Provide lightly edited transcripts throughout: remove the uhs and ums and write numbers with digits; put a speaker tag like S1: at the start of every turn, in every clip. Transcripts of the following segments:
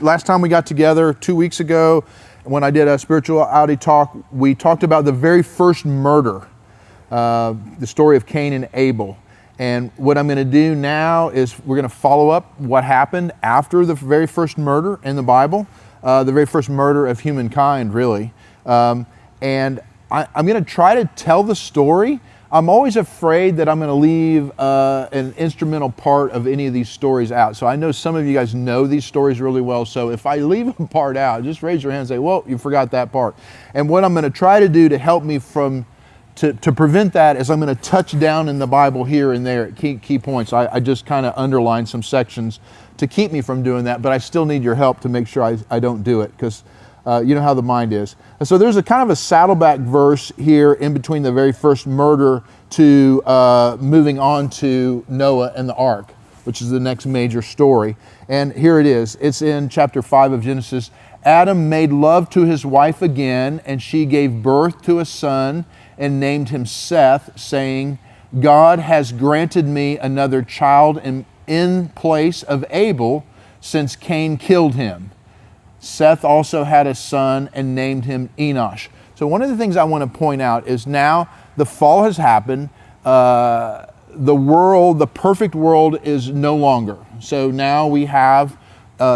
S1: last time we got together 2 weeks ago, when I did a spirituality talk, we talked about the very first murder, the story of Cain and Abel. And what I'm going to do now is we're going to follow up what happened after the very first murder in the Bible, the very first murder of humankind, really. And I'm going to try to tell the story. I'm always afraid that I'm going to leave an instrumental part of any of these stories out. So I know some of you guys know these stories really well. So if I leave a part out, just raise your hand and say, well, you forgot that part. And what I'm going to try to do to help me to prevent that is I'm going to touch down in the Bible here and there at key points. I just kind of underline some sections to keep me from doing that, but I still need your help to make sure I don't do it, because you know how the mind is. And so there's a kind of a saddleback verse here in between the very first murder to moving on to Noah and the ark, which is the next major story. And here it is. It's in chapter 5 of Genesis. Adam made love to his wife again, and she gave birth to a son and named him Seth, saying, God has granted me another child in place of Abel, since Cain killed him. Seth also had a son and named him Enosh. So one of the things I want to point out is now the fall has happened. The world, the perfect world, is no longer. So now we have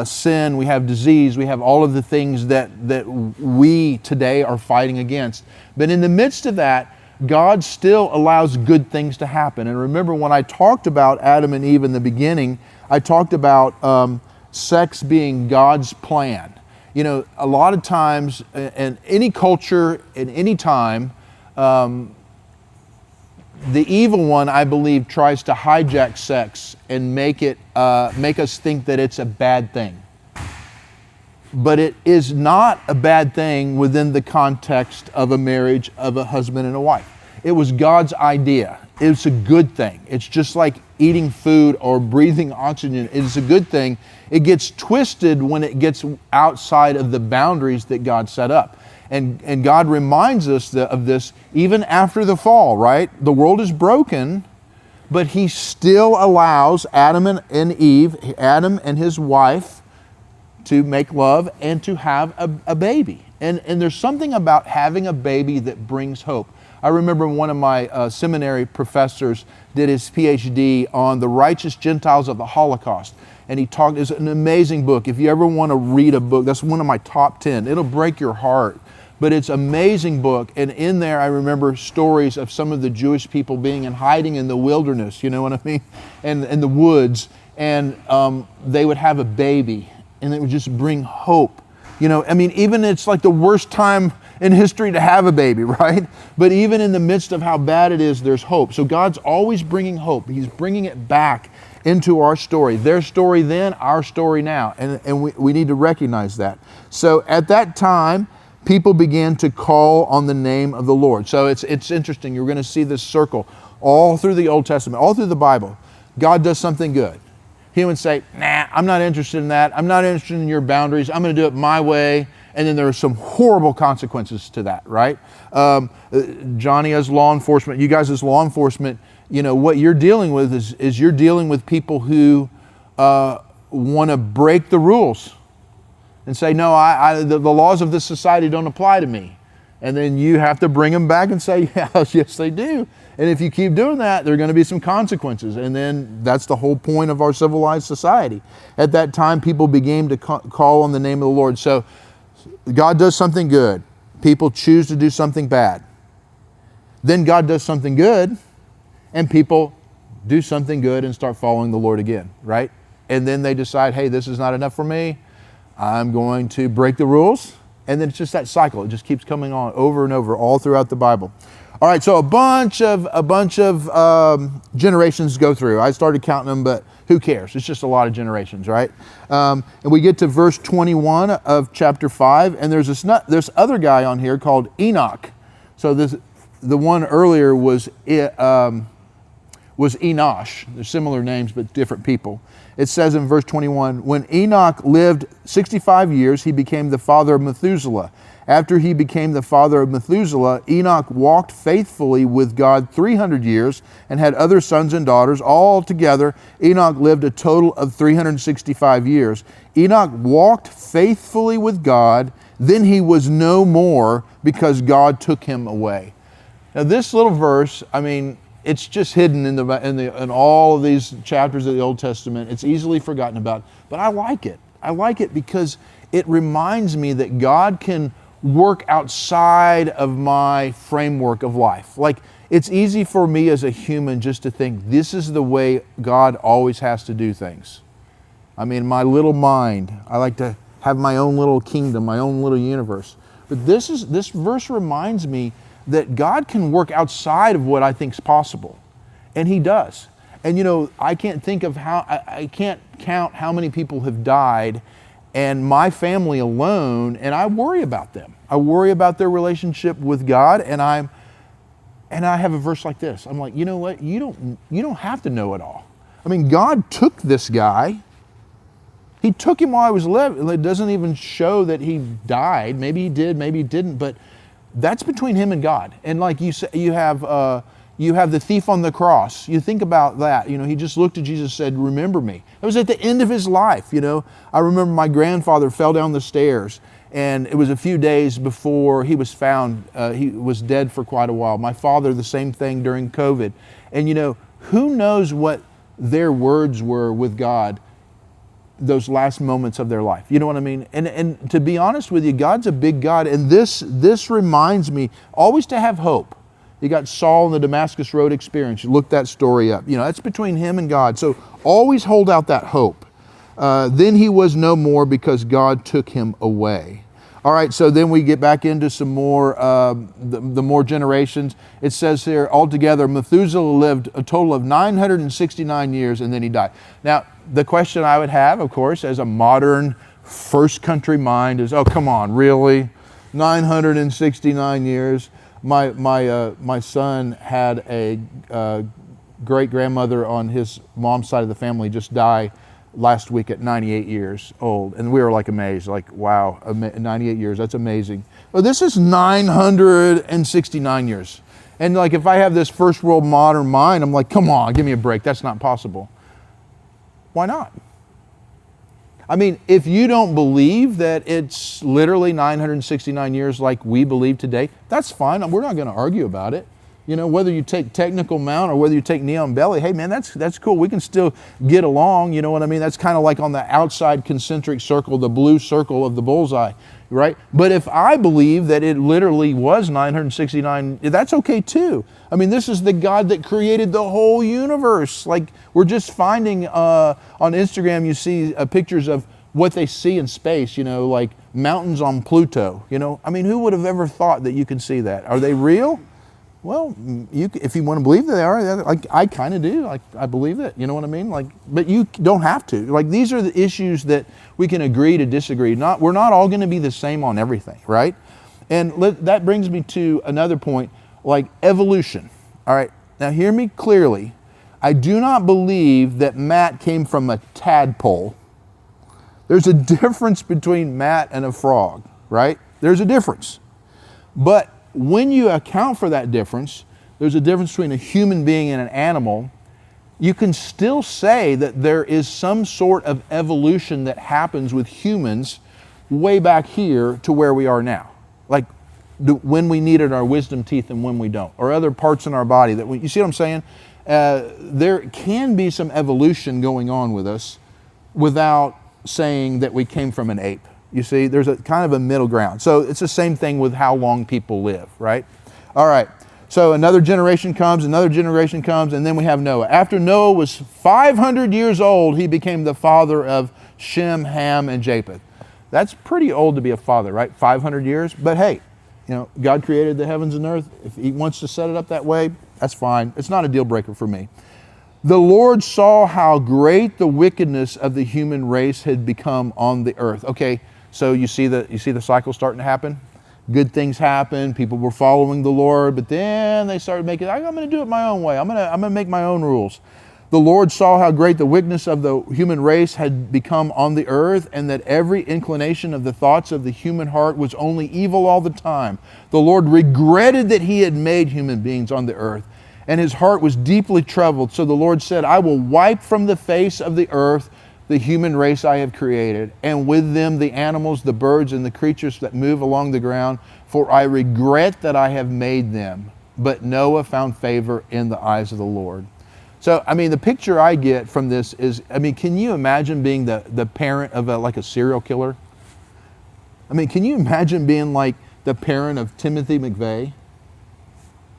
S1: sin, we have disease, we have all of the things that we today are fighting against. But in the midst of that, God still allows good things to happen. And remember, when I talked about Adam and Eve in the beginning, I talked about sex being God's plan. You know, a lot of times in any culture, in any time, the evil one, I believe, tries to hijack sex and make us think that it's a bad thing. But it is not a bad thing within the context of a marriage of a husband and a wife. It was God's idea. It's a good thing. It's just like eating food or breathing oxygen. It's a good thing. It gets twisted when it gets outside of the boundaries that God set up. And God reminds us of this even after the fall, right? The world is broken, but He still allows Adam and Eve, Adam and his wife, to make love and to have a baby. And there's something about having a baby that brings hope. I remember one of my seminary professors did his PhD on the righteous Gentiles of the Holocaust. And he talked, it's an amazing book. If you ever want to read a book, that's one of my top 10. It'll break your heart. But it's an amazing book. And in there, I remember stories of some of the Jewish people being in hiding in the wilderness, you know what I mean? And the woods. And they would have a baby. And it would just bring hope. You know, I mean, even it's like the worst time in history to have a baby, right? But even in the midst of how bad it is, there's hope. So God's always bringing hope. He's bringing it back into our story. Their story then, our story now. And we need to recognize that. So at that time, people began to call on the name of the Lord. So it's interesting. You're going to see this circle all through the Old Testament, all through the Bible. God does something good. He would say, nah, I'm not interested in that. I'm not interested in your boundaries. I'm going to do it my way. And then there are some horrible consequences to that, right? Johnny as law enforcement, you guys as law enforcement, you know, what you're dealing with is you're dealing with people who want to break the rules and say, no, the laws of this society don't apply to me. And then you have to bring them back and say, yes, they do. And if you keep doing that, there are going to be some consequences. And then that's the whole point of our civilized society. At that time, people began to call on the name of the Lord. So God does something good. People choose to do something bad. Then God does something good, and people do something good and start following the Lord again, right? And then they decide, hey, this is not enough for me. I'm going to break the rules. And then it's just that cycle. It just keeps coming on over and over all throughout the Bible. All right, so a bunch of generations go through. I started counting them, but who cares? It's just a lot of generations, right? And we get to verse 21 of chapter 5, and there's this other guy on here called Enoch. So the one earlier was Enosh. They're similar names, but different people. It says in verse 21, when Enoch lived 65 years, he became the father of Methuselah. After he became the father of Methuselah, Enoch walked faithfully with God 300 years and had other sons and daughters. Altogether, Enoch lived a total of 365 years. Enoch walked faithfully with God, then he was no more because God took him away. Now this little verse, I mean, it's just hidden in all of these chapters of the Old Testament. It's easily forgotten about, but I like it. I like it because it reminds me that God can work outside of my framework of life. Like, it's easy for me as a human just to think this is the way God always has to do things. I mean, my little mind, I like to have my own little kingdom, my own little universe. But this verse reminds me that God can work outside of what I think is possible. And he does. And you know, I can't count how many people have died and my family alone, and I worry about them. I worry about their relationship with God, and I have a verse like this. I'm like, you know what? You don't have to know it all. I mean, God took this guy. He took him while he was living. It doesn't even show that he died. Maybe he did, maybe he didn't, but that's between him and God. And like you say, you have the thief on the cross. You think about that. You know, he just looked at Jesus and said, remember me. It was at the end of his life, you know. I remember my grandfather fell down the stairs, and it was a few days before he was found. He was dead for quite a while. My father, the same thing during COVID. And you know, who knows what their words were with God those last moments of their life. You know what I mean? And to be honest with you, God's a big God. And this reminds me always to have hope. You got Saul in the Damascus Road experience. You look that story up. You know, that's between him and God. So always hold out that hope. Then he was no more because God took him away. All right, so then we get back into some more, the more generations. It says here, altogether, Methuselah lived a total of 969 years, and then he died. Now, the question I would have, of course, as a modern first country mind is, oh, come on, really? 969 years? My son had a great-grandmother on his mom's side of the family just die last week at 98 years old. And we were like amazed, like, wow, 98 years, that's amazing. Well, this is 969 years. And like, if I have this first world modern mind, I'm like, come on, give me a break. That's not possible. Why not? I mean, if you don't believe that it's literally 969 years like we believe today, that's fine. We're not going to argue about it. You know, whether you take technical mount or whether you take neon belly, hey man, that's cool. We can still get along, you know what I mean? That's kind of like on the outside concentric circle, the blue circle of the bullseye, right? But if I believe that it literally was 969, that's okay too. I mean, this is the God that created the whole universe. Like, we're just finding on Instagram, you see pictures of what they see in space, you know, like mountains on Pluto, you know? I mean, who would have ever thought that you can see that? Are they real? Well, if you want to believe that they are, like I kind of do. Like, I believe it. You know what I mean? Like, but you don't have to. Like, these are the issues that we can agree to disagree. We're not all going to be the same on everything, right? And that brings me to another point, like evolution. All right. Now, hear me clearly. I do not believe that Matt came from a tadpole. There's a difference between Matt and a frog, right? There's a difference. But when you account for that difference, there's a difference between a human being and an animal. You can still say that there is some sort of evolution that happens with humans way back here to where we are now. Like when we needed our wisdom teeth and when we don't, or other parts in our body that you see what I'm saying? There can be some evolution going on with us without saying that we came from an ape. You see, there's a kind of a middle ground. So it's the same thing with how long people live, right? All right, so another generation comes, and then we have Noah. After Noah was 500 years old, he became the father of Shem, Ham, and Japheth. That's pretty old to be a father, right? 500 years, but hey, you know, God created the heavens and earth. If he wants to set it up that way, that's fine. It's not a deal breaker for me. The Lord saw how great the wickedness of the human race had become on the earth. Okay, so you see the cycle starting to happen? Good things happen, people were following the Lord, but then they started making, I'm going to do it my own way. I'm going to make my own rules. The Lord saw how great the wickedness of the human race had become on the earth, and that every inclination of the thoughts of the human heart was only evil all the time. The Lord regretted that he had made human beings on the earth, and his heart was deeply troubled. So the Lord said, I will wipe from the face of the earth the human race I have created, and with them the animals, the birds, and the creatures that move along the ground, for I regret that I have made them. But Noah found favor in the eyes of the Lord. So, I mean, the picture I get from this is, I mean, can you imagine being the parent of like a serial killer? I mean, can you imagine being like the parent of Timothy McVeigh?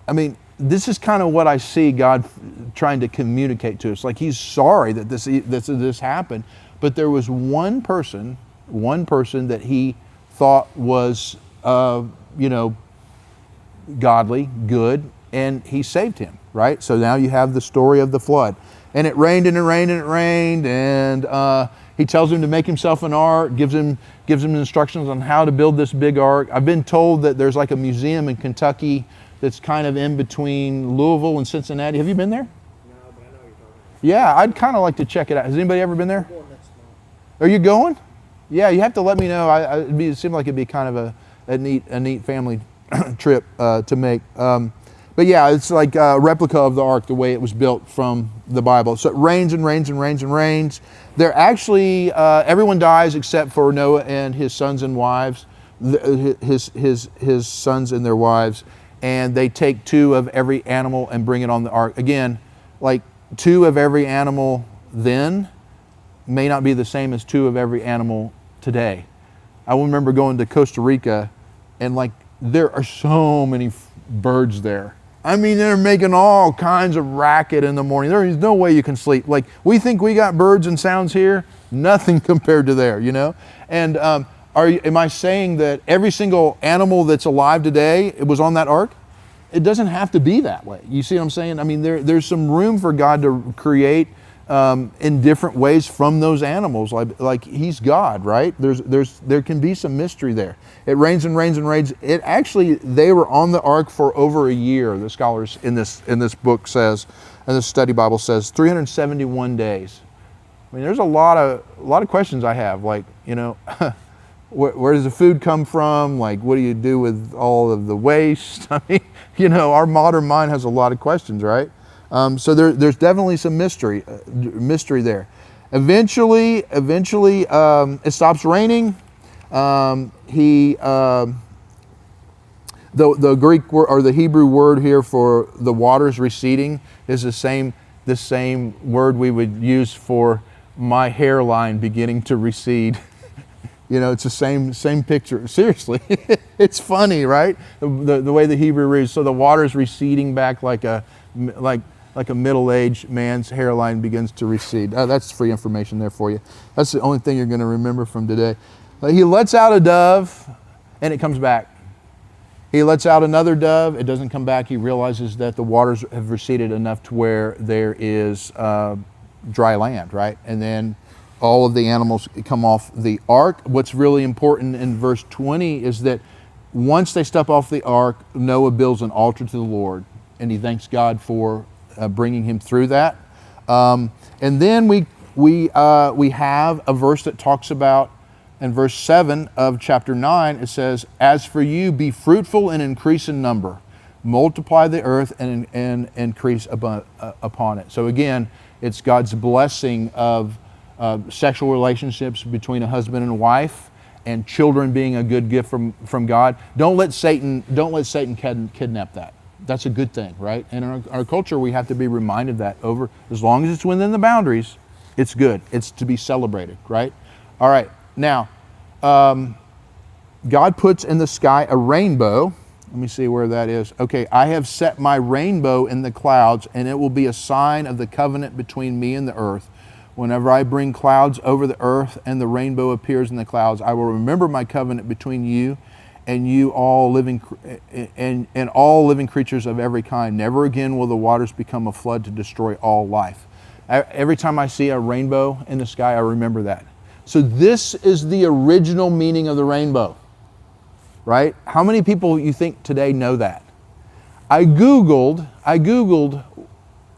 S1: I mean, this is kind of what I see God trying to communicate to us. Like, he's sorry that this happened, but there was one person that he thought was, godly, good, and he saved him, right? So now you have the story of the flood. And it rained and it rained and it rained, and he tells him to make himself an ark, gives him instructions on how to build this big ark. I've been told that there's like a museum in Kentucky that's kind of in between Louisville and Cincinnati. Have you been there?
S2: No, but I know what you're talking about.
S1: Yeah, I'd kind of like to check it out. Has anybody ever been there?
S2: I'm going next month.
S1: Are you going? Yeah, you have to let me know. It seemed like it'd be kind of a neat family trip to make. But yeah, it's like a replica of the ark, the way it was built from the Bible. So it rains and rains and rains and rains. There actually, everyone dies except for Noah and his sons and wives, his sons and their wives. And they take 2 of every animal and bring it on the ark. Again, like 2 of every animal then may not be the same as 2 of every animal today. I remember going to Costa Rica, and like there are so many birds there. I mean, they're making all kinds of racket in the morning. There is no way you can sleep. Like, we think we got birds and sounds here, nothing compared to there, you know? And am I saying that every single animal that's alive today, it was on that ark? It doesn't have to be that way. You see what I'm saying? I mean, there's some room for God to create in different ways from those animals. Like he's God, right? There can be some mystery there. It rains and rains and rains. It actually, they were on the ark for over a year. The scholars in this book says, and this study Bible says, 371 days. I mean, there's a lot of questions I have. Like, where does the food come from? Like, what do you do with all of the waste? I mean, our modern mind has a lot of questions, right? So there's definitely some mystery there. Eventually, it stops raining. The Greek word or the Hebrew word here for the waters receding is the same word we would use for my hairline beginning to recede. It's the same picture. Seriously, it's funny, right? The way the Hebrew reads. So the water's receding back like a middle-aged man's hairline begins to recede. That's free information there for you. That's the only thing you're going to remember from today. He lets out a dove, and it comes back. He lets out another dove. It doesn't come back. He realizes that the waters have receded enough to where there is dry land, right? And then all of the animals come off the ark. What's really important in verse 20 is that once they step off the ark, Noah builds an altar to the Lord, and he thanks God for bringing him through that. And then we have a verse that talks about, in verse 7 of chapter 9, it says, "As for you, be fruitful and increase in number. Multiply the earth and increase upon it." So again, it's God's blessing of sexual relationships between a husband and a wife, and children being a good gift from God. Don't let Satan kidnap that. That's a good thing, right? And in our culture, we have to be reminded that as long as it's within the boundaries, it's good. It's to be celebrated, right? All right. Now, God puts in the sky a rainbow. Let me see where that is. Okay, "I have set my rainbow in the clouds, and it will be a sign of the covenant between me and the earth. Whenever I bring clouds over the earth and the rainbow appears in the clouds, I will remember my covenant between you and you all living and all living creatures of every kind. Never again will the waters become a flood to destroy all life." Every time I see a rainbow in the sky, I remember that. So this is the original meaning of the rainbow, right? How many people you think today know that? I Googled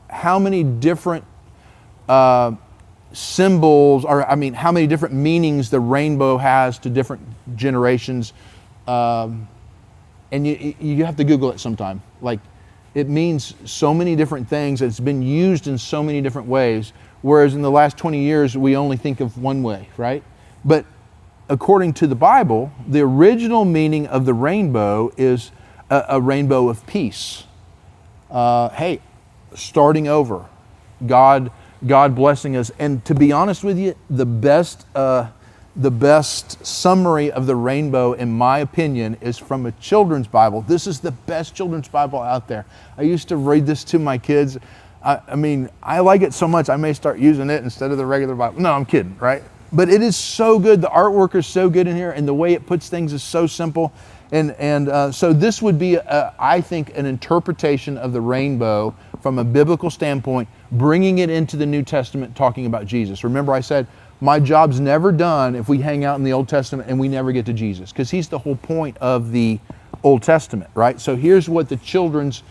S1: how many different symbols, or I mean, how many different meanings the rainbow has to different generations. And you have to Google it sometime. Like, it means so many different things. It's been used in so many different ways. Whereas in the last 20 years, we only think of one way, right? But according to the Bible, the original meaning of the rainbow is a rainbow of peace. Hey, starting over, God blessing us. And to be honest with you, the best summary of the rainbow, in my opinion, is from a children's Bible. This is the best children's Bible out there. I used to read this to my kids. I mean, I like it so much I may start using it instead of the regular Bible. No, I'm kidding, right? But it is so good. The artwork is so good in here, and the way it puts things is so simple. And so this would be, I think, an interpretation of the rainbow from a biblical standpoint, bringing it into the New Testament, talking about Jesus. Remember, I said my job's never done if we hang out in the Old Testament and we never get to Jesus, because he's the whole point of the Old Testament, right? So here's what the children's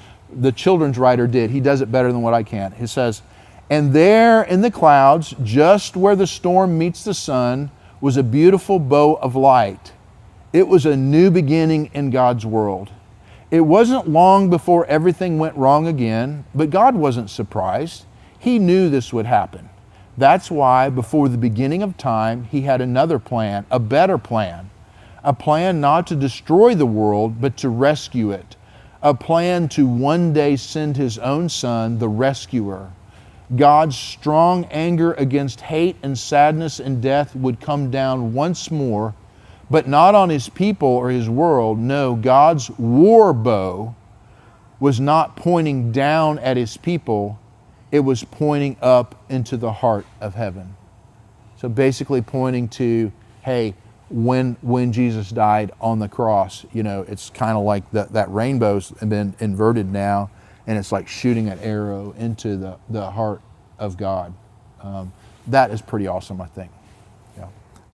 S1: writer did. He does it better than what I can. He says, "And there in the clouds, just where the storm meets the sun, was a beautiful bow of light. It was a new beginning in God's world. It wasn't long before everything went wrong again, but God wasn't surprised. He knew this would happen. That's why before the beginning of time, he had another plan, a better plan. A plan not to destroy the world, but to rescue it. A plan to one day send his own son, the rescuer. God's strong anger against hate and sadness and death would come down once more, but not on his people or his world. No, God's war bow was not pointing down at his people. It was pointing up into the heart of heaven." So basically pointing to, hey, when Jesus died on the cross, you know, it's kind of like that rainbow's been inverted now, and it's like shooting an arrow into the heart of God. That is pretty awesome, I think.